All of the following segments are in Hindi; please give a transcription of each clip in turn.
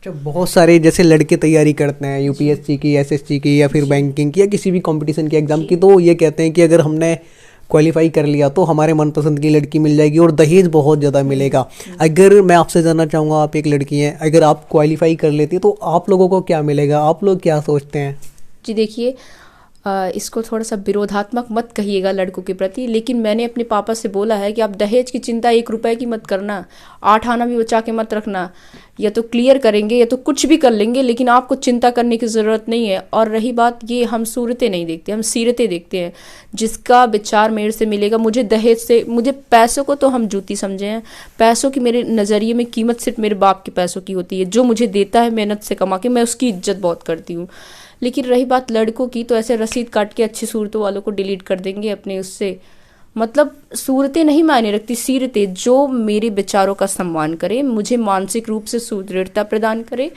अच्छा, बहुत सारे जैसे लड़के तैयारी करते हैं यूपीएससी की, एसएससी की, या फिर जी बैंकिंग की, या किसी भी कंपटीशन के एग्ज़ाम की, जी तो ये कहते हैं कि अगर हमने क्वालिफाई कर लिया तो हमारे मनपसंद की लड़की मिल जाएगी और दहेज बहुत ज़्यादा मिलेगा। हम्म। अगर मैं आपसे जानना चाहूँगा, आप एक लड़की हैं, अगर आप क्वालिफाई कर लेती तो आप लोगों को क्या मिलेगा? आप लोग क्या सोचते हैं? जी देखिए, इसको थोड़ा सा विरोधात्मक मत कहिएगा लड़कों के प्रति, लेकिन मैंने अपने पापा से बोला है कि आप दहेज की चिंता 1 रुपए की मत करना, 8 आना भी बचा के मत रखना। या तो क्लियर करेंगे या तो कुछ भी कर लेंगे, लेकिन आपको चिंता करने की ज़रूरत नहीं है। और रही बात, ये हम सूरतें नहीं देखते, हम सीरतें देखते हैं। जिसका विचार मेरे से मिलेगा, मुझे दहेज से, मुझे पैसों को तो हम जूती समझे हैं। पैसों की मेरे नज़रिए में कीमत सिर्फ मेरे बाप के पैसों की होती है, जो मुझे देता है मेहनत से कमा के, मैं उसकी इज्जत बहुत करती हूँ। लेकिन रही बात लड़कों की, तो ऐसे रसीद काट के अच्छी सूरतों वालों को डिलीट कर देंगे अपने उससे। मतलब सूरतें नहीं मायने रखती, सीरतें जो मेरे विचारों का सम्मान करे, मुझे मानसिक रूप से सुदृढ़ता प्रदान करे,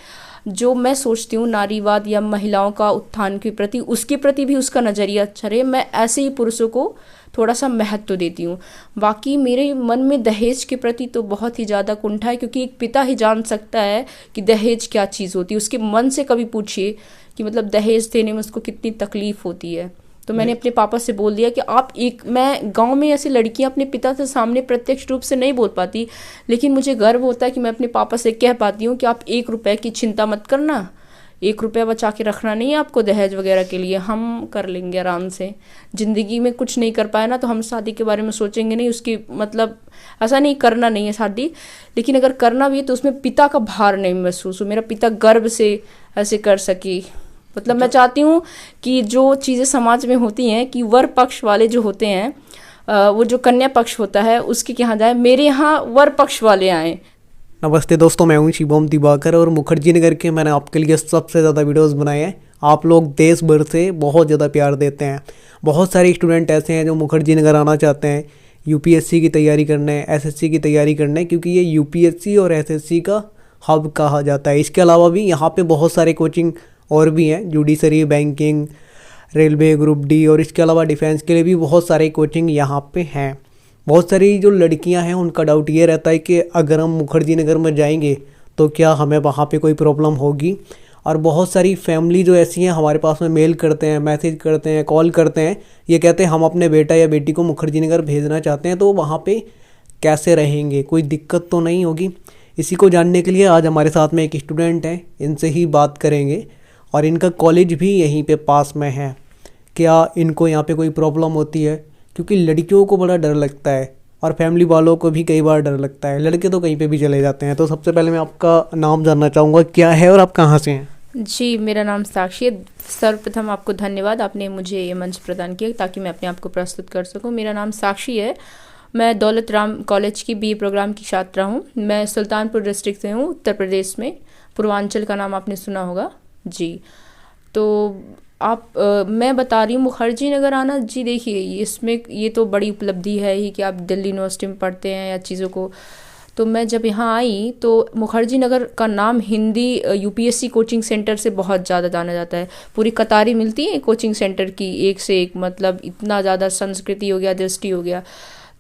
जो मैं सोचती हूँ नारीवाद या महिलाओं का उत्थान के प्रति, उसके प्रति भी उसका नज़रिया अच्छा रहे, मैं ऐसे ही पुरुषों को थोड़ा सा महत्व देती हूँ। बाकी मेरे मन में दहेज के प्रति तो बहुत ही ज़्यादा कुंठा है, क्योंकि एक पिता ही जान सकता है कि दहेज क्या चीज़ होती है। उसके मन से कभी पूछिए कि मतलब दहेज देने में उसको कितनी तकलीफ होती है। तो मैंने अपने पापा से बोल दिया कि आप एक, मैं गांव में ऐसी लड़कियां अपने पिता से सामने प्रत्यक्ष रूप से नहीं बोल पाती, लेकिन मुझे गर्व होता है कि मैं अपने पापा से कह पाती हूँ कि आप 1 रुपए की चिंता मत करना, 1 रुपया बचा के रखना नहीं है आपको दहेज वगैरह के लिए, हम कर लेंगे आराम से। ज़िंदगी में कुछ नहीं कर पाए ना, तो हम शादी के बारे में सोचेंगे नहीं, उसकी मतलब ऐसा नहीं करना नहीं है शादी, लेकिन अगर करना भी है तो उसमें पिता का भार नहीं महसूस हो, मेरा पिता गर्व से ऐसे कर सके। मतलब मैं चाहती हूँ कि जो चीज़ें समाज में होती हैं कि वर पक्ष वाले जो होते हैं, वो जो कन्या पक्ष होता है उसके यहाँ जाए, मेरे यहाँ वर पक्ष वाले आए। नमस्ते दोस्तों, मैं हूं शिवम दिवाकर और मुखर्जी नगर के मैंने आपके लिए सबसे ज़्यादा वीडियोस बनाए हैं। आप लोग देश भर से बहुत ज़्यादा प्यार देते हैं। बहुत सारे स्टूडेंट ऐसे हैं जो मुखर्जी नगर आना चाहते हैं यूपीएससी की तैयारी करने, एसएससी की तैयारी करने, क्योंकि ये यूपीएससी और एसएससी का हब कहा जाता है। इसके अलावा भी यहाँ पे बहुत सारे कोचिंग और भी हैं, judiciary, banking, railway, group D, और इसके अलावा डिफेंस के लिए भी बहुत सारे कोचिंग यहाँ पे हैं। बहुत सारी जो लड़कियां हैं उनका डाउट ये रहता है कि अगर हम मुखर्जी नगर में जाएंगे तो क्या हमें वहाँ पे कोई प्रॉब्लम होगी। और बहुत सारी फैमिली जो ऐसी हैं हमारे पास में मेल करते हैं, मैसेज करते हैं, कॉल करते हैं, ये कहते हैं हम अपने बेटा या बेटी को मुखर्जी नगर भेजना चाहते हैं, तो वहाँ पे कैसे रहेंगे, कोई दिक्कत तो नहीं होगी। इसी को जानने के लिए आज हमारे साथ में एक स्टूडेंट हैं, इनसे ही बात करेंगे। और इनका कॉलेज भी यहीं पे पास में है। क्या इनको यहाँ पे कोई प्रॉब्लम होती है, क्योंकि लड़कियों को बड़ा डर लगता है और फैमिली वालों को भी कई बार डर लगता है। लड़के तो कहीं पे भी चले जाते हैं। तो सबसे पहले मैं आपका नाम जानना चाहूँगा, क्या है और आप कहाँ से हैं? जी, मेरा नाम साक्षी है। सर्वप्रथम आपको धन्यवाद, आपने मुझे ये मंच प्रदान किया ताकि मैं अपने आप को प्रस्तुत कर सकूं। मेरा नाम साक्षी है। मैं दौलत राम कॉलेज की बीए प्रोग्राम की छात्रा हूं। मैं सुल्तानपुर डिस्ट्रिक्ट से हूं, उत्तर प्रदेश में। पूर्वांचल का नाम आपने सुना होगा जी। तो मैं बता रही हूँ मुखर्जी नगर आना। जी देखिए, इसमें ये तो बड़ी उपलब्धि है ही कि आप दिल्ली यूनिवर्सिटी में पढ़ते हैं या चीज़ों को। तो मैं जब यहाँ आई तो मुखर्जी नगर का नाम हिंदी यूपीएससी कोचिंग सेंटर से बहुत ज़्यादा जाना जाता है। पूरी कतारें मिलती हैं कोचिंग सेंटर की, एक से एक, मतलब इतना ज़्यादा संस्कृति हो गया, दृष्टि हो गया।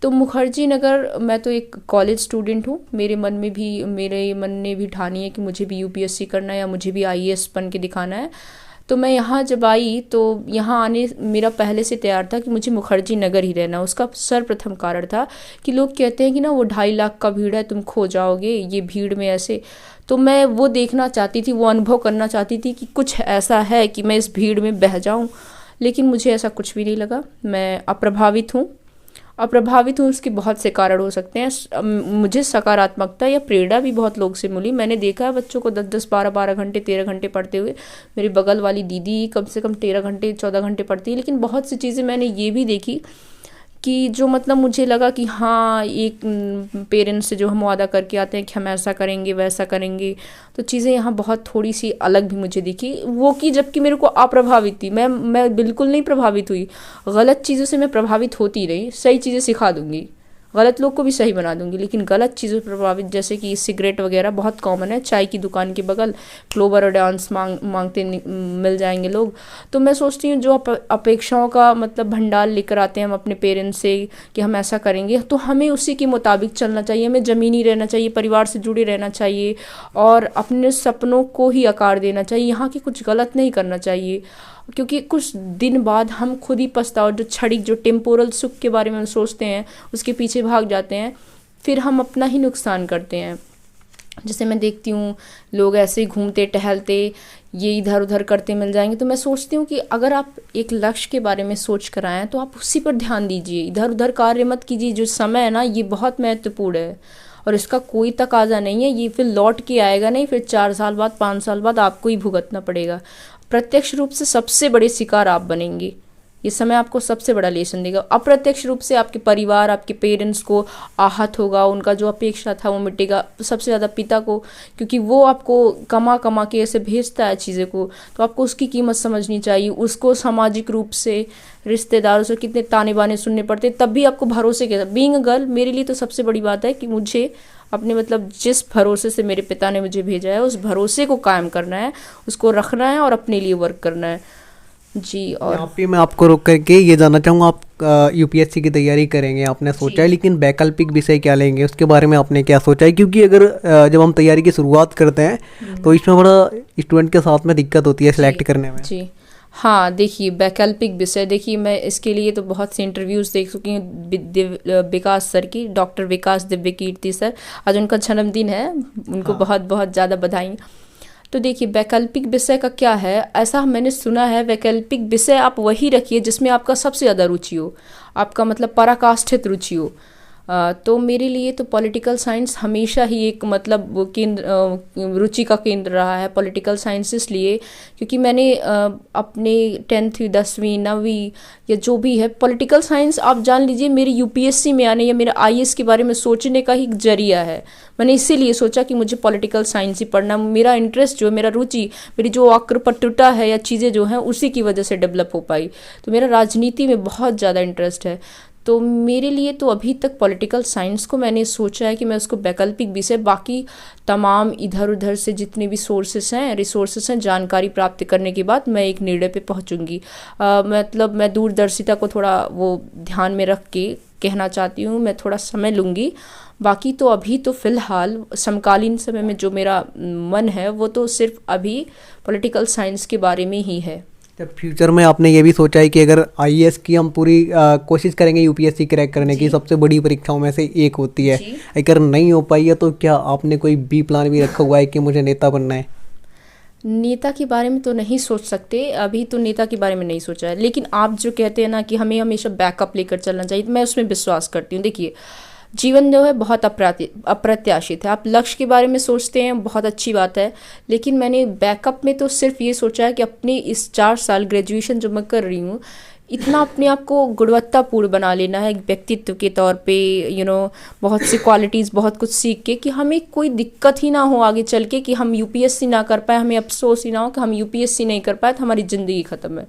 तो मुखर्जी नगर, मैं तो एक कॉलेज स्टूडेंट हूँ, मेरे मन ने भी ठानी है कि मुझे भी यूपीएससी करना है या मुझे भी आईएएस बन के दिखाना है। तो मैं यहाँ जब आई तो यहाँ आने मेरा पहले से तैयार था कि मुझे मुखर्जी नगर ही रहना। उसका सर्वप्रथम कारण था कि लोग कहते हैं कि ना वो 2.5 लाख का भीड़ है, तुम खो जाओगे ये भीड़ में ऐसे। तो मैं वो देखना चाहती थी, वो अनुभव करना चाहती थी कि कुछ ऐसा है कि मैं इस भीड़ में बह जाऊँ। लेकिन मुझे ऐसा कुछ भी नहीं लगा। मैं अप्रभावित हूँ। उसके बहुत से कारण हो सकते हैं। मुझे सकारात्मकता या प्रेरणा भी बहुत लोग से मिली। मैंने देखा है बच्चों को 10-10, 12-12 घंटे, 13 घंटे पढ़ते हुए। मेरी बगल वाली दीदी कम से कम 13 घंटे, 14 घंटे पढ़ती है। लेकिन बहुत सी चीज़ें मैंने ये भी देखी कि जो मतलब मुझे लगा कि हाँ, एक पेरेंट्स से जो हम वादा करके आते हैं कि हम ऐसा करेंगे वैसा करेंगे, तो चीज़ें यहाँ बहुत थोड़ी सी अलग भी मुझे दिखी। वो कि जबकि मेरे को अप्रभावित थी, मैं बिल्कुल नहीं प्रभावित हुई। गलत चीज़ों से मैं प्रभावित होती रही, सही चीज़ें सिखा दूंगी। गलत लोग को भी सही बना दूंगी, लेकिन गलत चीज़ों से प्रभावित, जैसे कि सिगरेट वगैरह बहुत कॉमन है, चाय की दुकान के बगल क्लोवर और डांस मांगते मिल जाएंगे लोग। तो मैं सोचती हूँ जो अपेक्षाओं का मतलब भंडार लेकर आते हैं हम अपने पेरेंट्स से कि हम ऐसा करेंगे, तो हमें उसी के मुताबिक चलना चाहिए, हमें ज़मीनी रहना चाहिए, परिवार से जुड़े रहना चाहिए और अपने सपनों को ही आकार देना चाहिए, यहाँ की कुछ गलत नहीं करना चाहिए, क्योंकि कुछ दिन बाद हम खुद ही पछताओ, जो क्षणिक जो टेम्पोरल सुख के बारे में हम सोचते हैं उसके पीछे भाग जाते हैं, फिर हम अपना ही नुकसान करते हैं। जैसे मैं देखती हूँ लोग ऐसे ही घूमते टहलते ये इधर उधर करते मिल जाएंगे, तो मैं सोचती हूँ कि अगर आप एक लक्ष्य के बारे में सोच कर आए हैं तो आप उसी पर ध्यान दीजिए, इधर उधर कार्य मत कीजिए। जो समय है ना ये बहुत महत्वपूर्ण है और इसका कोई तकाजा नहीं है, ये फिर लौट के आएगा नहीं, फिर 4 साल बाद 5 साल बाद आपको ही भुगतना पड़ेगा। प्रत्यक्ष रूप से सबसे बड़े शिकार आप बनेंगे, ये समय आपको सबसे बड़ा लेसन देगा। अप्रत्यक्ष रूप से आपके परिवार, आपके पेरेंट्स को आहत होगा, उनका जो अपेक्षा था वो मिटेगा, सबसे ज़्यादा पिता को, क्योंकि वो आपको कमा कमा के ऐसे भेजता है चीज़ें को, तो आपको उसकी कीमत समझनी चाहिए। उसको सामाजिक रूप से रिश्तेदारों से कितने ताने बाने सुनने पड़ते, तब भी आपको भरोसे के साथ। बीइंग अ गर्ल मेरे लिए तो सबसे बड़ी बात है कि मुझे अपने मतलब जिस भरोसे से मेरे पिता ने मुझे भेजा है उस भरोसे को कायम करना है, उसको रखना है और अपने लिए वर्क करना है जी। और यहाँ पे मैं आपको रोक करके ये जानना चाहूँगा, आप यूपीएससी की तैयारी करेंगे आपने सोचा है, लेकिन वैकल्पिक विषय क्या लेंगे उसके बारे में आपने क्या सोचा है? क्योंकि अगर जब हम तैयारी की शुरुआत करते हैं तो इसमें बड़ा स्टूडेंट के साथ में दिक्कत होती है सिलेक्ट करने में जी। हाँ देखिए, वैकल्पिक विषय, देखिए मैं इसके लिए तो बहुत से इंटरव्यूज़ देख चुकी हूँ विकास सर की, डॉक्टर विकास दिव्य कीर्ति सर, आज उनका जन्मदिन है, उनको बहुत बहुत ज़्यादा बधाई। तो देखिए वैकल्पिक विषय का क्या है, ऐसा मैंने सुना है वैकल्पिक विषय आप वही रखिए जिसमें आपका सबसे ज़्यादा रुचि हो, आपका मतलब पराकाष्ठित रुचि हो। तो मेरे लिए तो पॉलिटिकल साइंस हमेशा ही एक मतलब वो केंद्र, रुचि का केंद्र रहा है। पॉलिटिकल साइंस इसलिए क्योंकि मैंने अपने 10वीं 10वीं 9वीं या जो भी है पॉलिटिकल साइंस, आप जान लीजिए मेरे यूपीएससी में आने या मेरा आईएएस के बारे में सोचने का ही एक जरिया है। मैंने इसीलिए सोचा कि मुझे पॉलिटिकल साइंस ही पढ़ना, मेरा इंटरेस्ट जो, मेरा रुचि, मेरी जो आक्रपटुता है या चीज़ें जो हैं उसी की वजह से डेवलप हो पाई। तो मेरा राजनीति में बहुत ज़्यादा इंटरेस्ट है, तो मेरे लिए तो अभी तक पॉलिटिकल साइंस को मैंने सोचा है कि मैं उसको वैकल्पिक विषय, बाकी तमाम इधर उधर से जितने भी सोर्सेस हैं, रिसोर्सेस हैं, जानकारी प्राप्त करने के बाद मैं एक निर्णय पे पहुंचूंगी। मतलब मैं दूरदर्शिता को थोड़ा वो ध्यान में रख के कहना चाहती हूँ, मैं थोड़ा समय लूँगी। बाकी तो अभी तो फ़िलहाल समकालीन समय में जो मेरा मन है वो तो सिर्फ अभी पॉलिटिकल साइंस के बारे में ही है। जब फ्यूचर में आपने ये भी सोचा है कि अगर आईएएस की हम पूरी कोशिश करेंगे यूपीएससी क्रैक करने की, सबसे बड़ी परीक्षाओं में से एक होती है, अगर नहीं हो पाई है तो क्या आपने कोई बी प्लान भी रखा हुआ है कि मुझे नेता बनना है? नेता के बारे में तो नहीं सोच सकते, अभी तो नेता के बारे में नहीं सोचा है, लेकिन आप जो कहते हैं ना कि हमें हमेशा बैकअप लेकर चलना चाहिए, मैं उसमें विश्वास करती हूँ। देखिए जीवन जो है बहुत अप्रत्याशित है, आप लक्ष्य के बारे में सोचते हैं बहुत अच्छी बात है, लेकिन मैंने बैकअप में तो सिर्फ ये सोचा है कि अपने इस 4 साल ग्रेजुएशन जो मैं कर रही हूँ इतना अपने आप को गुणवत्तापूर्ण बना लेना है व्यक्तित्व के तौर पे, बहुत सी क्वालिटीज़, बहुत कुछ सीख के कि हमें कोई दिक्कत ही ना हो आगे चल के कि हम यूपीएससी ना कर पाए, हमें अफसोस ही ना हो कि हम यूपीएससी नहीं कर पाए तो हमारी ज़िंदगी ख़त्म है।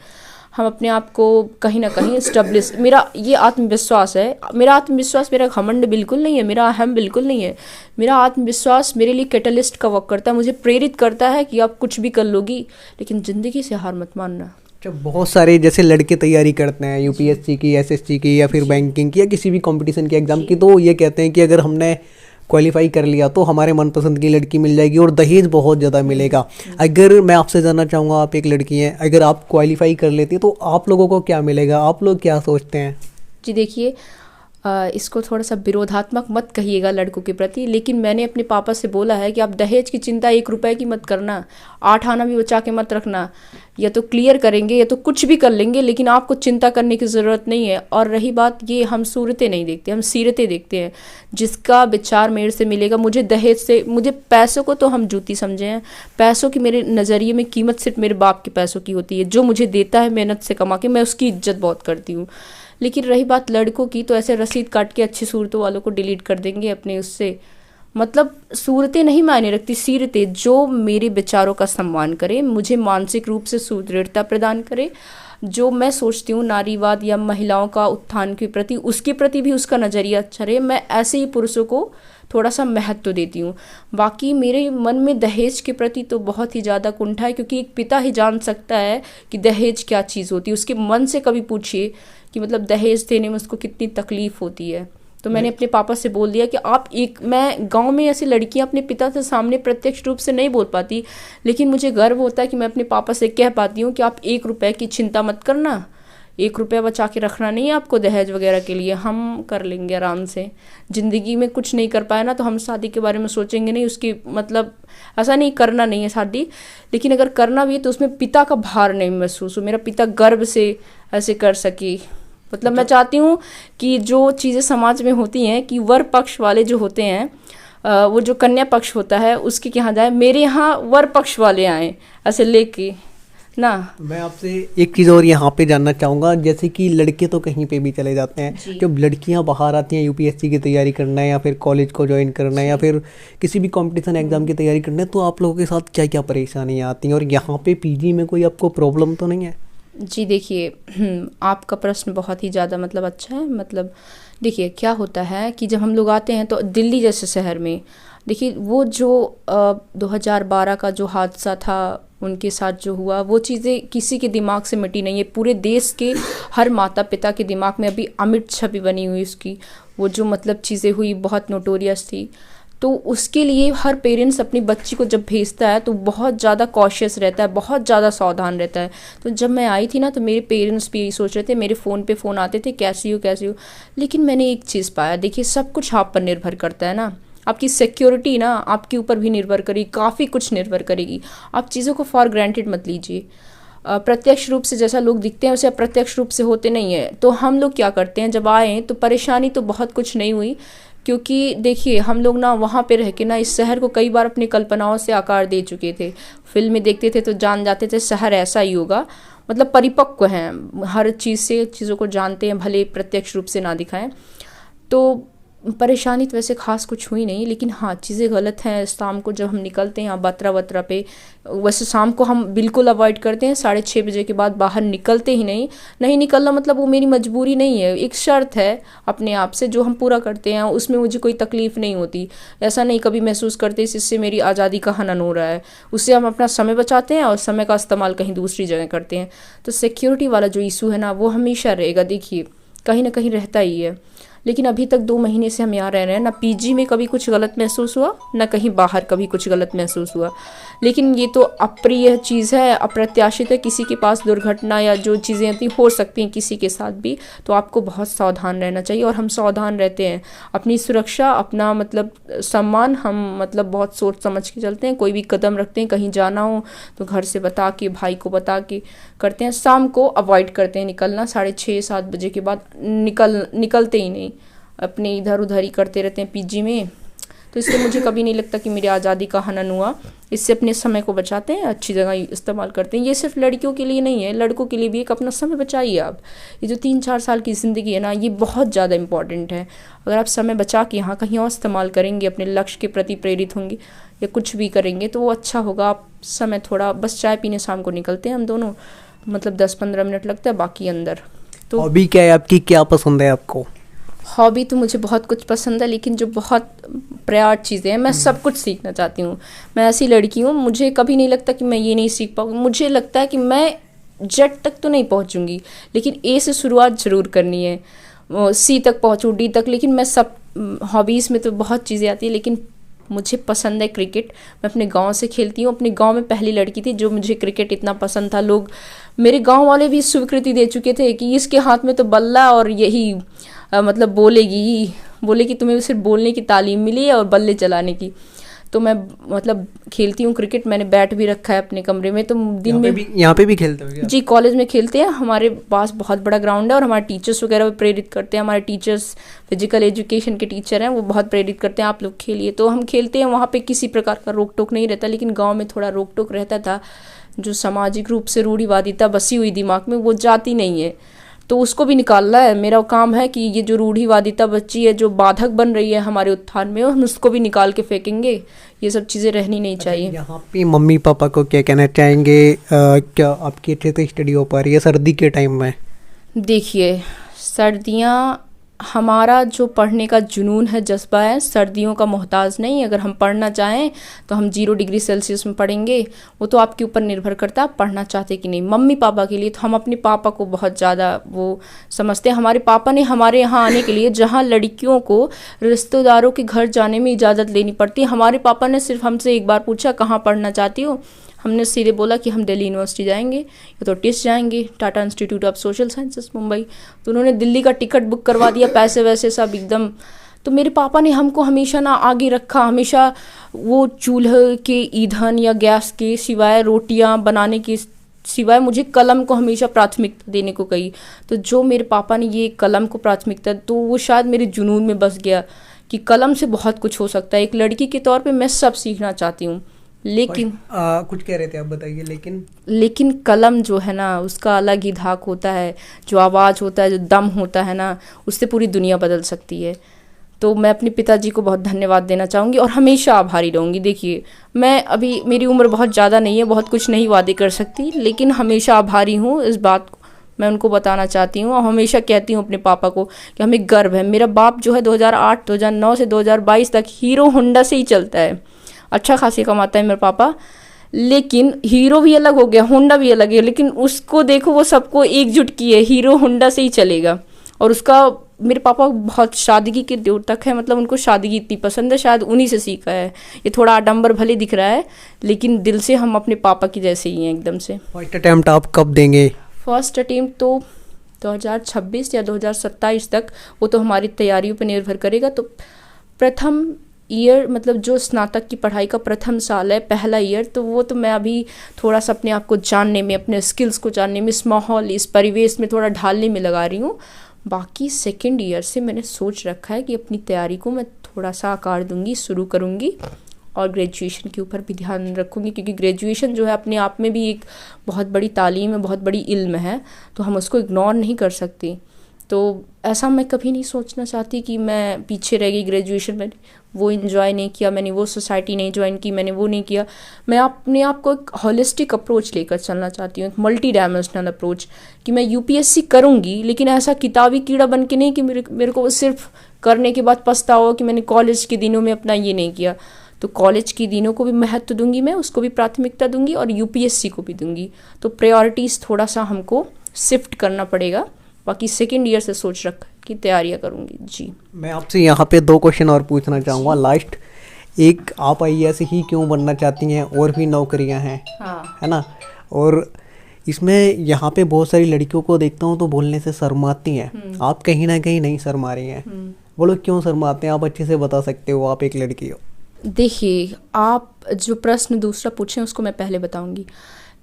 हम अपने आप को कहीं ना कहीं स्टेब्लिश, मेरा ये आत्मविश्वास है, मेरा आत्मविश्वास, मेरा घमंड बिल्कुल नहीं है, मेरा अहम बिल्कुल नहीं है, मेरा आत्मविश्वास मेरे लिए कैटलिस्ट का वर्क करता है, मुझे प्रेरित करता है कि आप कुछ भी कर लोगी लेकिन ज़िंदगी से हार मत मानना। जब बहुत सारे जैसे लड़के तैयारी करते हैं यूपीएससी की, एसएससी की या फिर बैंकिंग की या किसी भी कंपटीशन के एग्ज़ाम की, तो ये कहते हैं कि अगर हमने क्वालिफाई कर लिया तो हमारे मनपसंद की लड़की मिल जाएगी और दहेज बहुत ज़्यादा मिलेगा। अगर मैं आपसे जानना चाहूँगा, आप एक लड़की हैं, अगर आप क्वालिफाई कर लेती तो आप लोगों को क्या मिलेगा, आप लोग क्या सोचते हैं? जी देखिए, इसको थोड़ा सा विरोधात्मक मत कहिएगा लड़कों के प्रति, लेकिन मैंने अपने पापा से बोला है कि आप दहेज की चिंता 1 रुपए की मत करना, 8 आना भी बचा के मत रखना, या तो क्लियर करेंगे या तो कुछ भी कर लेंगे, लेकिन आपको चिंता करने की ज़रूरत नहीं है। और रही बात ये, हम सूरतें नहीं देखते, हम सीरतें देखते हैं। जिसका विचार मेरे से मिलेगा, मुझे दहेज से, मुझे पैसों को तो हम जूती समझे हैं, पैसों की मेरे नज़रिए में कीमत सिर्फ मेरे बाप के पैसों की होती है, जो मुझे देता है मेहनत से कमा के, मैं उसकी इज्जत बहुत करती हूँ। लेकिन रही बात लड़कों की, तो ऐसे रसीद काट के अच्छी सूरतों वालों को डिलीट कर देंगे अपने उससे, मतलब सूरतें नहीं मायने रखती, सीरतें जो मेरे विचारों का सम्मान करे, मुझे मानसिक रूप से सुदृढ़ता प्रदान करे, जो मैं सोचती हूँ नारीवाद या महिलाओं का उत्थान के प्रति, उसके प्रति भी उसका नज़रिया अच्छा रहे, मैं ऐसे ही पुरुषों को थोड़ा सा महत्व देती हूँ। बाकी मेरे मन में दहेज के प्रति तो बहुत ही ज़्यादा कुंठा है, क्योंकि एक पिता ही जान सकता है कि दहेज क्या चीज़ होती है। उसके मन से कभी पूछिए कि मतलब दहेज देने में उसको कितनी तकलीफ होती है। तो मैंने अपने पापा से बोल दिया कि मैं गांव में ऐसी लड़कियां अपने पिता से सामने प्रत्यक्ष रूप से नहीं बोल पाती, लेकिन मुझे गर्व होता है कि मैं अपने पापा से कह पाती हूँ कि आप 1 रुपए की चिंता मत करना, 1 रुपया बचा के रखना नहीं है आपको दहेज वगैरह के लिए, हम कर लेंगे आराम से। ज़िंदगी में कुछ नहीं कर पाया ना तो हम शादी के बारे में सोचेंगे नहीं, उसकी मतलब ऐसा नहीं करना नहीं है शादी, लेकिन अगर करना भी है तो उसमें पिता का भार नहीं महसूस हो, मेरा पिता गर्व से ऐसे कर सके। मतलब मैं चाहती हूँ कि जो चीज़ें समाज में होती हैं कि वर पक्ष वाले जो होते हैं, वो जो कन्या पक्ष होता है उसके यहाँ जाए, मेरे यहाँ वर पक्ष वाले आए ऐसे लेके ना। मैं आपसे एक चीज़ और यहाँ पे जानना चाहूँगा, जैसे कि लड़के तो कहीं पे भी चले जाते हैं, जब लड़कियाँ बाहर आती हैं यूपीएससी की तैयारी करना है या फिर कॉलेज को ज्वाइन करना है या फिर किसी भी कंपटीशन एग्जाम की तैयारी करना है, तो आप लोगों के साथ क्या क्या परेशानियाँ आती हैं, और यहाँ पे पीजी में कोई आपको प्रॉब्लम तो नहीं है? जी देखिए, आपका प्रश्न बहुत ही ज़्यादा मतलब अच्छा है। मतलब देखिए क्या होता है कि जब हम लोग आते हैं तो दिल्ली जैसे शहर में, देखिए वो जो 2012 का जो हादसा था उनके साथ जो हुआ, वो चीज़ें किसी के दिमाग से मिटी नहीं है। पूरे देश के हर माता पिता के दिमाग में अभी अमिट छवि बनी हुई उसकी। वो जो मतलब चीज़ें हुई बहुत नोटोरियस थी, तो उसके लिए हर पेरेंट्स अपनी बच्ची को जब भेजता है तो बहुत ज़्यादा कॉशियस रहता है, बहुत ज़्यादा सावधान रहता है। तो जब मैं आई थी ना तो मेरे पेरेंट्स भी यही सोच रहे थे, मेरे फ़ोन पे फ़ोन आते थे कैसी हो कैसी हो। लेकिन मैंने एक चीज़ पाया, देखिए सब कुछ आप पर निर्भर करता है ना, आपकी सिक्योरिटी ना आपके ऊपर भी निर्भर करेगी, काफ़ी कुछ निर्भर करेगी। आप चीज़ों को फॉर ग्रांटेड मत लीजिए। प्रत्यक्ष रूप से जैसा लोग दिखते हैं वैसे अप्रत्यक्ष रूप से होते नहीं है। तो हम लोग क्या करते हैं, जब आए तो परेशानी तो बहुत कुछ नहीं हुई, क्योंकि देखिए हम लोग ना वहाँ पे रह के ना इस शहर को कई बार अपनी कल्पनाओं से आकार दे चुके थे। फिल्म में देखते थे तो जान जाते थे शहर ऐसा ही होगा, मतलब परिपक्व हैं हर चीज़ से, चीज़ों को जानते हैं, भले प्रत्यक्ष रूप से ना दिखाएं। तो परेशानी तो वैसे खास कुछ हुई नहीं, लेकिन हाँ चीज़ें गलत हैं। शाम को जब हम निकलते हैं बात्रा वात्रा पे, वैसे शाम को हम बिल्कुल अवॉइड करते हैं, 6:30 बजे के बाद बाहर निकलते ही नहीं। नहीं निकलना मतलब वो मेरी मजबूरी नहीं है, एक शर्त है अपने आप से जो हम पूरा करते हैं, उसमें मुझे कोई तकलीफ़ नहीं होती। ऐसा नहीं कभी महसूस करते इससे मेरी आज़ादी का हनन हो रहा है। उससे हम अपना समय बचाते हैं और समय का इस्तेमाल कहीं दूसरी जगह करते हैं। तो सिक्योरिटी वाला जो इशू है ना वो हमेशा रहेगा, देखिए कहीं ना कहीं रहता ही है। लेकिन अभी तक 2 महीने से हम यहाँ रह रहे हैं, ना पीजी में कभी कुछ गलत महसूस हुआ, ना कहीं बाहर कभी कुछ गलत महसूस हुआ। लेकिन ये तो अप्रिय चीज़ है, अप्रत्याशित है, किसी के पास दुर्घटना या जो चीज़ें होती हो सकती हैं किसी के साथ भी, तो आपको बहुत सावधान रहना चाहिए। और हम सावधान रहते हैं, अपनी सुरक्षा, अपना मतलब सम्मान हम मतलब बहुत सोच समझ के चलते हैं। कोई भी कदम रखते हैं, कहीं जाना हो तो घर से बता के, भाई को बता के करते हैं। शाम को अवॉइड करते हैं निकलना, 6:30-7 बजे के बाद निकलते ही नहीं, अपने इधर उधर ही करते रहते हैं पीजी में। तो इसलिए मुझे कभी नहीं लगता कि मेरी आज़ादी का हनन हुआ। इससे अपने समय को बचाते हैं, अच्छी जगह इस्तेमाल करते हैं। ये सिर्फ लड़कियों के लिए नहीं है, लड़कों के लिए भी एक अपना समय बचाइए आप। ये जो 3-4 साल की ज़िंदगी है ना, ये बहुत ज़्यादा इंपॉर्टेंट है। अगर आप समय बचा के यहाँ कहीं और इस्तेमाल करेंगे, अपने लक्ष्य के प्रति प्रेरित होंगे या कुछ भी करेंगे तो वो अच्छा होगा। आप समय थोड़ा, बस चाय पीने शाम को निकलते हैं हम दोनों, मतलब 10-15 मिनट लगता है, बाकी अंदर। तो हॉबी क्या है आपकी, क्या पसंद है आपको? हॉबी तो मुझे बहुत कुछ पसंद है, लेकिन जो बहुत प्रयास चीज़ें हैं, मैं सब कुछ सीखना चाहती हूँ। मैं ऐसी लड़की हूँ, मुझे कभी नहीं लगता कि मैं ये नहीं सीख पाऊँगी। मुझे लगता है कि मैं जेड तक तो नहीं पहुँचूँगी, लेकिन ए से शुरुआत ज़रूर करनी है, सी तक पहुँचूँ, डी तक। लेकिन मैं सब हॉबीज़ में तो बहुत चीज़ें आती है, लेकिन मुझे पसंद है क्रिकेट। मैं अपने गांव से खेलती हूँ, अपने गांव में पहली लड़की थी जो मुझे क्रिकेट इतना पसंद था। लोग, मेरे गांव वाले भी स्वीकृति दे चुके थे कि इसके हाथ में तो बल्ला और यही मतलब बोले कि तुम्हें सिर्फ बोलने की तालीम मिली है और बल्ले चलाने की। तो मैं मतलब खेलती हूँ क्रिकेट, मैंने बैट भी रखा है अपने कमरे में। तो दिन में यहाँ पे भी खेलते हो क्या? जी, कॉलेज में खेलते हैं। हमारे पास बहुत बड़ा ग्राउंड है और हमारे टीचर्स वगैरह भी प्रेरित करते हैं। हमारे टीचर्स फिजिकल एजुकेशन के टीचर हैं, वो बहुत प्रेरित करते हैं आप लोग खेलिए। तो हम खेलते हैं, वहाँ पे किसी प्रकार का रोक टोक नहीं रहता। लेकिन गाँव में थोड़ा रोक टोक रहता था, जो सामाजिक रूप से रूढ़िवादिता बसी हुई दिमाग में वो जाती नहीं है। तो उसको भी निकालना है। मेरा काम है कि ये जो रूढ़िवादिता बच्ची है जो बाधक बन रही है हमारे उत्थान में, हम उसको भी निकाल के फेंकेंगे। ये सब चीज़ें रहनी नहीं चाहिए। यहाँ पे मम्मी पापा को क्या कहना चाहेंगे? क्या आपकी अच्छे से स्टडी हो पा रही है सर्दी के टाइम में? देखिए, सर्दियाँ हमारा जो पढ़ने का जुनून है, जज्बा है, सर्दियों का मोहताज नहीं। अगर हम पढ़ना चाहें तो हम 0 डिग्री सेल्सियस में पढ़ेंगे। वो तो आपके ऊपर निर्भर करता है आप पढ़ना चाहते कि नहीं। मम्मी पापा के लिए तो हम अपने पापा को बहुत ज़्यादा वो समझते हैं। हमारे पापा ने हमारे यहाँ आने के लिए, जहाँ लड़कियों को रिश्तेदारों के घर जाने में इजाज़त लेनी पड़ती है, हमारे पापा ने सिर्फ हमसे एक बार पूछा कहाँ पढ़ना चाहती हो। हमने सीधे बोला कि हम दिल्ली यूनिवर्सिटी जाएंगे या तो टिस जाएंगे, Tata institute of social sciences Mumbai. तो उन्होंने दिल्ली का टिकट बुक करवा दिया, पैसे वैसे सब एकदम। तो मेरे पापा ने हमको हमेशा ना आगे रखा, हमेशा वो चूल्हे के ईंधन या गैस के सिवाय, रोटियां बनाने के सिवाय मुझे कलम को हमेशा प्राथमिकता देने को कही। तो जो मेरे पापा ने ये कलम को प्राथमिकता, तो वो शायद मेरे जुनून में बस गया कि कलम से बहुत कुछ हो सकता है। एक लड़की के तौर पे मैं सब सीखना चाहती हूँ, लेकिन कुछ कह रहे थे आप, बताइए। लेकिन कलम जो है ना, उसका अलग ही धाक होता है, जो आवाज़ होता है, जो दम होता है ना, उससे पूरी दुनिया बदल सकती है। तो मैं अपने पिताजी को बहुत धन्यवाद देना चाहूँगी और हमेशा आभारी रहूँगी। देखिए, मैं अभी, मेरी उम्र बहुत ज़्यादा नहीं है, बहुत कुछ नहीं वादे कर सकती, लेकिन हमेशा आभारी हूँ। इस बात को मैं उनको बताना चाहती हूँ और हमेशा कहती हूँ अपने पापा को कि हमें गर्व है। मेरा बाप जो है 2008 2009 से 2022 तक हीरो होंडा से ही चलता है। अच्छा खासी कमाता है मेरे पापा, लेकिन हीरो भी अलग हो गया, होंडा भी अलग है, लेकिन उसको देखो वो सबको एकजुट किए, हीरो होंडा से ही चलेगा। और उसका, मेरे पापा बहुत सादगी के द्योतक है, मतलब उनको सादगी इतनी पसंद है, शायद उन्हीं से सीखा है। ये थोड़ा आडंबर भले दिख रहा है, लेकिन दिल से हम अपने पापा की जैसे ही हैं एकदम से। फर्स्ट अटेम्प्ट आप कब देंगे? फर्स्ट अटेम्प्ट तो 2026 या 2027 तक, वो तो हमारी तैयारियों पर निर्भर करेगा। तो प्रथम ईयर, मतलब जो स्नातक की पढ़ाई का प्रथम साल है, पहला ईयर, तो वो तो मैं अभी थोड़ा सा अपने आप को जानने में, अपने स्किल्स को जानने में, इस माहौल, इस परिवेश में थोड़ा ढालने में लगा रही हूँ। बाकी सेकंड ईयर से मैंने सोच रखा है कि अपनी तैयारी को मैं थोड़ा सा आकार दूंगी, शुरू करूँगी और ग्रेजुएशन के ऊपर भी ध्यान रखूँगी, क्योंकि ग्रेजुएशन जो है अपने आप में भी एक बहुत बड़ी तालीम है, बहुत बड़ी इल्म है, तो हम उसको इग्नोर नहीं कर सकते। तो ऐसा मैं कभी नहीं सोचना चाहती कि मैं पीछे रह गई ग्रेजुएशन में, वो इन्जॉय नहीं किया मैंने, वो सोसाइटी नहीं ज्वाइन की मैंने, वो नहीं किया। मैं अपने आप को एक होलिस्टिक अप्रोच लेकर चलना चाहती हूँ, एक मल्टी डायमेंशनल अप्रोच, कि मैं यूपीएससी करूँगी, लेकिन ऐसा किताबी कीड़ा बन के नहीं कि मेरे को सिर्फ करने के बाद पछतावा कि मैंने कॉलेज के दिनों में अपना ये नहीं किया। तो कॉलेज के दिनों को भी महत्व दूंगी मैं, उसको भी प्राथमिकता दूंगी और यूपीएससी को भी दूंगी। तो प्रायोरिटीज़ थोड़ा सा हमको शिफ्ट करना पड़ेगा। बाकी सेकेंड ईयर से सोच रखा है कि तैयारियां करूंगी। जी, मैं आपसे यहाँ पे 2 क्वेश्चन और पूछना चाहूँगा लास्ट। एक, आप आईएएस ही क्यों बनना चाहती हैं? और भी नौकरियाँ हैं, हाँ, है ना? और इसमें यहाँ पे बहुत सारी लड़कियों को देखता हूँ तो बोलने से शर्माती हैं। आप कहीं ना कहीं नहीं शर्मा रही हैं, वो लोग क्यों शर्माते हैं? आप अच्छे से बता सकते हो, आप एक लड़की हो। देखिए, आप जो प्रश्न दूसरा पूछें उसको मैं पहले बताऊंगी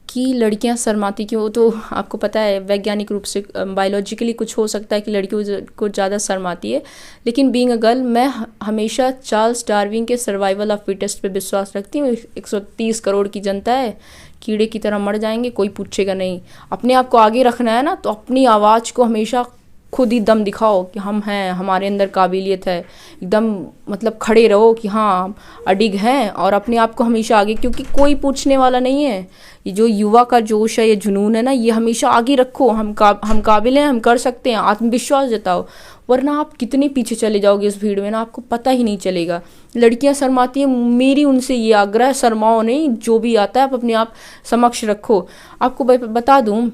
कि लड़कियां शर्माती क्यों। तो आपको पता है वैज्ञानिक रूप से, बायोलॉजिकली कुछ हो सकता है कि लड़कियों को ज़्यादा शर्माती है, लेकिन बीइंग अ गर्ल मैं हमेशा चार्ल्स डार्विन के सर्वाइवल ऑफ फिटेस्ट पे विश्वास रखती हूँ। 130 करोड़ की जनता है, कीड़े की तरह मर जाएंगे, कोई पूछेगा नहीं। अपने आप को आगे रखना है ना, तो अपनी आवाज़ को हमेशा खुद ही दम दिखाओ कि हम हैं, हमारे अंदर काबिलियत है, एकदम मतलब खड़े रहो कि हाँ अडिग हैं, और अपने आप को हमेशा आगे, क्योंकि कोई पूछने वाला नहीं है। ये जो युवा का जोश है, ये जुनून है ना, ये हमेशा आगे रखो। हम काबिल हैं, हम कर सकते हैं, आत्मविश्वास जताओ, वरना आप कितने पीछे चले जाओगे इस भीड़ में ना, आपको पता ही नहीं चलेगा। लड़कियां शर्माती हैं, मेरी उनसे ये आग्रह, शर्माओ नहीं, जो भी आता है आप अपने आप समक्ष रखो। आपको बता दूं,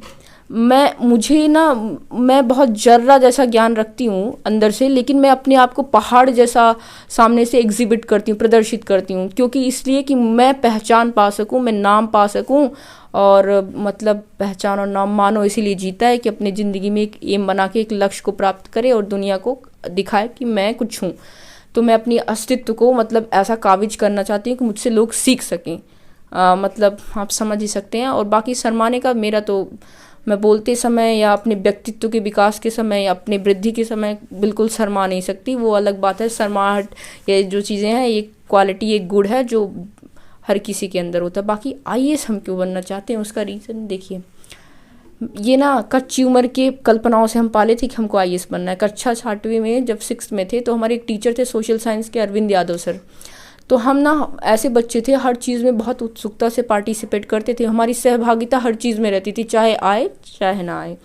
मैं बहुत जर्रा जैसा ज्ञान रखती हूँ अंदर से, लेकिन मैं अपने आप को पहाड़ जैसा सामने से एग्जिबिट करती हूँ, प्रदर्शित करती हूँ, क्योंकि इसलिए कि मैं पहचान पा सकूँ, मैं नाम पा सकूँ। और मतलब पहचान और नाम मानो इसीलिए जीता है कि अपनी ज़िंदगी में एक एम बना के एक लक्ष्य को प्राप्त करे और दुनिया को दिखाए कि मैं कुछ हूँ। तो मैं अपनी अस्तित्व को मतलब ऐसा काबिज करना चाहती हूँ कि मुझसे लोग सीख सकें। मतलब आप समझ ही सकते हैं। और बाकी शर्माने का मेरा तो, मैं बोलते समय या अपने व्यक्तित्व के विकास के समय या अपने वृद्धि के समय बिल्कुल शर्मा नहीं सकती, वो अलग बात है। शर्माहट ये जो चीज़ें हैं, ये क्वालिटी, एक गुण है जो हर किसी के अंदर होता है। बाकी आईएएस हम क्यों बनना चाहते हैं, उसका रीज़न देखिए, ये ना कच्ची उम्र के कल्पनाओं से हम पाले थे कि हमको आईएएस बनना है। कक्षा 6वीं में जब 6th में थे तो हमारे एक टीचर थे सोशल साइंस के, अरविंद यादव सर। तो हम ना ऐसे बच्चे थे, हर चीज़ में बहुत उत्सुकता से पार्टिसिपेट करते थे, हमारी सहभागिता हर चीज़ में रहती थी, चाहे आए चाहे ना आए।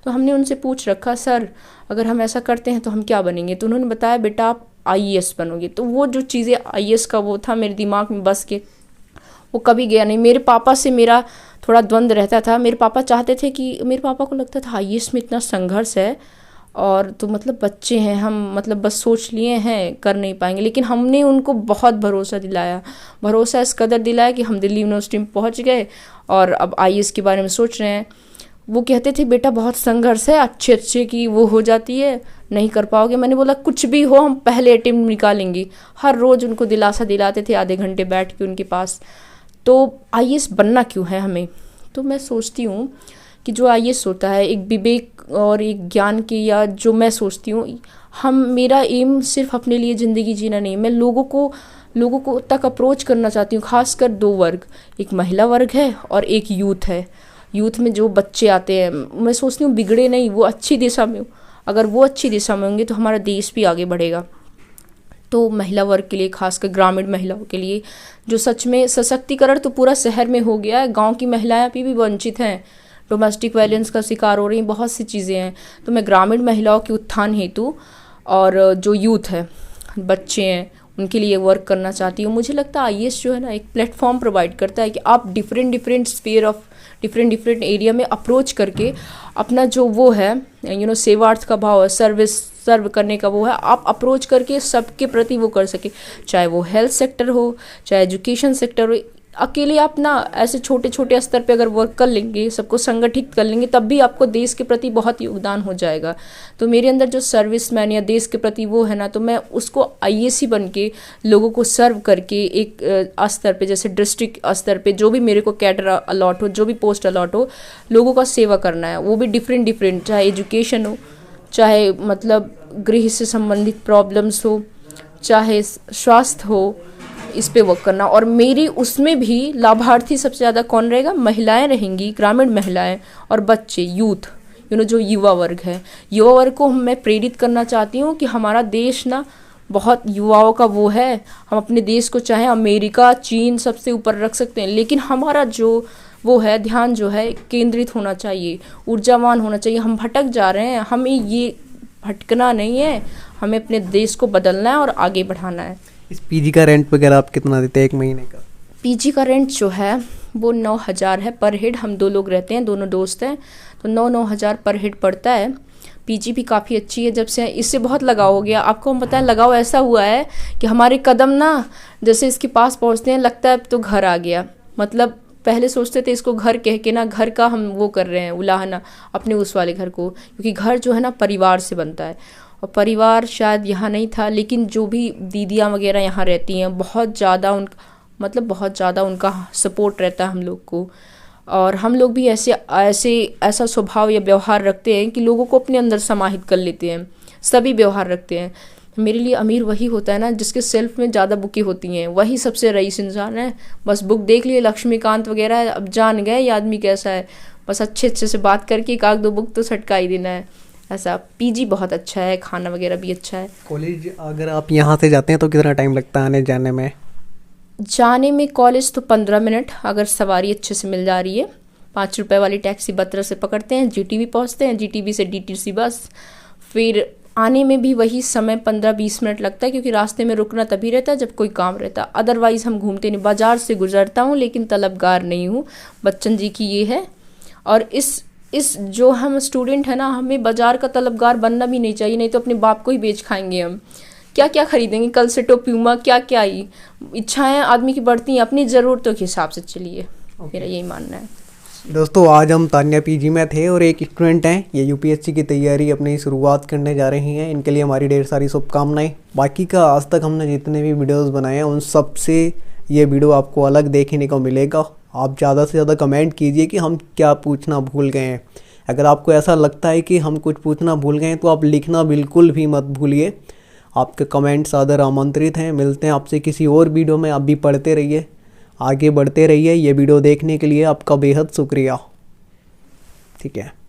तो हमने उनसे पूछ रखा, सर अगर हम ऐसा करते हैं तो हम क्या बनेंगे? तो उन्होंने बताया, बेटा आप आईएएस बनोगे। तो वो जो चीज़ें आईएएस का वो था मेरे दिमाग में बस के, वो कभी गया नहीं। मेरे पापा से मेरा थोड़ा द्वंद्व रहता था। मेरे पापा चाहते थे कि, मेरे पापा को लगता था आईएएस में इतना संघर्ष है और तो मतलब बच्चे हैं हम, मतलब बस सोच लिए हैं कर नहीं पाएंगे। लेकिन हमने उनको बहुत भरोसा दिलाया, भरोसा इस कदर दिलाया कि हम दिल्ली यूनिवर्सिटी में पहुंच गए और अब आईएएस के बारे में सोच रहे हैं। वो कहते थे बेटा बहुत संघर्ष है, अच्छे अच्छे की वो हो जाती है, नहीं कर पाओगे। मैंने बोला कुछ भी हो हम पहले अटेम्प्ट निकालेंगे। हर रोज़ उनको दिलासा दिलाते थे, आधे घंटे बैठ के उनके पास। तो आईएएस बनना क्यों है हमें? तो मैं सोचती हूँ कि जो आईएएस होता है एक विवेक और एक ज्ञान के, या जो मैं सोचती हूँ, मेरा एम सिर्फ अपने लिए ज़िंदगी जीना नहीं, मैं लोगों को तक अप्रोच करना चाहती हूँ। खासकर 2 वर्ग, एक महिला वर्ग है और एक यूथ है। यूथ में जो बच्चे आते हैं, मैं सोचती हूँ बिगड़े नहीं, वो अच्छी दिशा में हो। अगर वो अच्छी दिशा में होंगे तो हमारा देश भी आगे बढ़ेगा। तो महिला वर्ग के लिए, खासकर ग्रामीण महिलाओं के लिए, जो सच में सशक्तिकरण तो पूरा शहर में हो गया है, गांव की महिलाएं अभी भी वंचित हैं, डोमेस्टिक वायलेंस का शिकार हो रही हैं, बहुत सी चीज़ें हैं। तो मैं ग्रामीण महिलाओं के उत्थान हेतु और जो यूथ है, बच्चे हैं, उनके लिए वर्क करना चाहती हूँ। मुझे लगता है आईएएस जो है ना एक प्लेटफॉर्म प्रोवाइड करता है कि आप different sphere of different area में अप्रोच करके अपना जो वो है सेवार्थ का भाव है, सर्व करने का वो है, आप अप्रोच करके सबके प्रति वो कर सके, चाहे वो हेल्थ सेक्टर हो, चाहे एजुकेशन सेक्टर हो। अकेले आप ना ऐसे छोटे छोटे स्तर पे अगर वर्क कर लेंगे, सबको संगठित कर लेंगे, तब भी आपको देश के प्रति बहुत योगदान हो जाएगा। तो मेरे अंदर जो सर्विसमैन या देश के प्रति वो है ना, तो मैं उसको आईएएस ही बन के लोगों को सर्व करके एक स्तर पे, जैसे डिस्ट्रिक्ट स्तर पे जो भी मेरे को कैडर अलॉट हो, जो भी पोस्ट अलॉट हो, लोगों का सेवा करना है। वो भी डिफरेंट, चाहे एजुकेशन हो, चाहे मतलब गृह से संबंधित प्रॉब्लम्स हो, चाहे स्वास्थ्य हो, इस पे वर्क करना। और मेरी उसमें भी लाभार्थी सबसे ज़्यादा कौन रहेगा? महिलाएं रहेंगी, ग्रामीण महिलाएं और बच्चे, यूथ, जो युवा वर्ग है। युवा वर्ग को मैं प्रेरित करना चाहती हूँ कि हमारा देश ना बहुत युवाओं का वो है। हम अपने देश को चाहे अमेरिका, चीन सबसे ऊपर रख सकते हैं, लेकिन हमारा जो वो है ध्यान जो है केंद्रित होना चाहिए, ऊर्जावान होना चाहिए। हम भटक जा रहे हैं, हमें ये भटकना नहीं है, हमें अपने देश को बदलना है और आगे बढ़ाना है। इस पीजी का रेंट वगैरह आप कितना देते हैं 1 महीने का? पीजी का रेंट जो है वो 9,000 है पर हेड। हम 2 लोग रहते हैं, दोनों दोस्त हैं, तो 9,000 पर हेड पड़ता है। पीजी भी काफ़ी अच्छी है, जब से इससे बहुत लगाव हो गया। आपको हम बताएं, लगाव ऐसा हुआ है कि हमारे कदम ना जैसे इसके पास पहुंचते हैं, लगता है अब तो घर आ गया। मतलब पहले सोचते थे इसको घर कह के ना, घर का हम वो कर रहे हैं उलाहना अपने उस वाले घर को, क्योंकि घर जो है ना परिवार से बनता है, और परिवार शायद यहाँ नहीं था। लेकिन जो भी दीदियाँ वगैरह यहाँ रहती हैं, बहुत ज़्यादा उनका सपोर्ट रहता है हम लोग को। और हम लोग भी ऐसा स्वभाव या व्यवहार रखते हैं कि लोगों को अपने अंदर समाहित कर लेते हैं, सभी व्यवहार रखते हैं। मेरे लिए अमीर वही होता है ना जिसके सेल्फ में ज़्यादा बुकें होती हैं, वही सबसे रईस इंसान है। बस बुक देख लिए लक्ष्मीकांत वगैरह, अब जान गए ये आदमी कैसा है। बस अच्छे से बात करके 1-2 बुक तो सटका ही देना है। ऐसा पीजी बहुत अच्छा है, खाना वगैरह भी अच्छा है। कॉलेज अगर आप यहाँ से जाते हैं तो कितना टाइम लगता है आने जाने में? जाने में कॉलेज तो 15 मिनट, अगर सवारी अच्छे से मिल जा रही है। 5 रुपए वाली टैक्सी बत्रा से पकड़ते हैं, जीटीबी पहुँचते हैं, जीटीबी से डीटीसी बस। फिर आने में भी वही समय 15-20 मिनट लगता है, क्योंकि रास्ते में रुकना तभी रहता है जब कोई काम रहता है। अदरवाइज़ हम घूमते नहीं। बाज़ार से गुजरता हूँ लेकिन तलबगार नहीं हूँ, बच्चन जी की ये है। और इस जो हम स्टूडेंट है ना, हमें बाज़ार का तलबगार बनना भी नहीं चाहिए, नहीं तो अपने बाप को ही बेच खाएंगे हम। क्या क्या खरीदेंगे, कल से प्यूमा क्या क्या ही इच्छाएं आदमी की बढ़ती हैं, अपनी ज़रूरतों के हिसाब से चलिए। मेरा यही मानना है। दोस्तों आज हम तान्या पीजी में थे और एक स्टूडेंट हैं, ये यूपीएससी की तैयारी अपनी शुरुआत करने जा रही हैं। इनके लिए हमारी ढेर सारी शुभकामनाएं। बाकी का आज तक हमने जितने भी वीडियोस बनाए हैं उन सब से ये वीडियो आपको अलग देखने को मिलेगा। आप ज़्यादा से ज़्यादा कमेंट कीजिए कि हम क्या पूछना भूल गए हैं। अगर आपको ऐसा लगता है कि हम कुछ पूछना भूल गए हैं तो आप लिखना बिल्कुल भी मत भूलिए। आपके कमेंट्स आदर आमंत्रित हैं। मिलते हैं आपसे किसी और वीडियो में। आप भी पढ़ते रहिए, आगे बढ़ते रहिए। ये वीडियो देखने के लिए आपका बेहद शुक्रिया। ठीक है।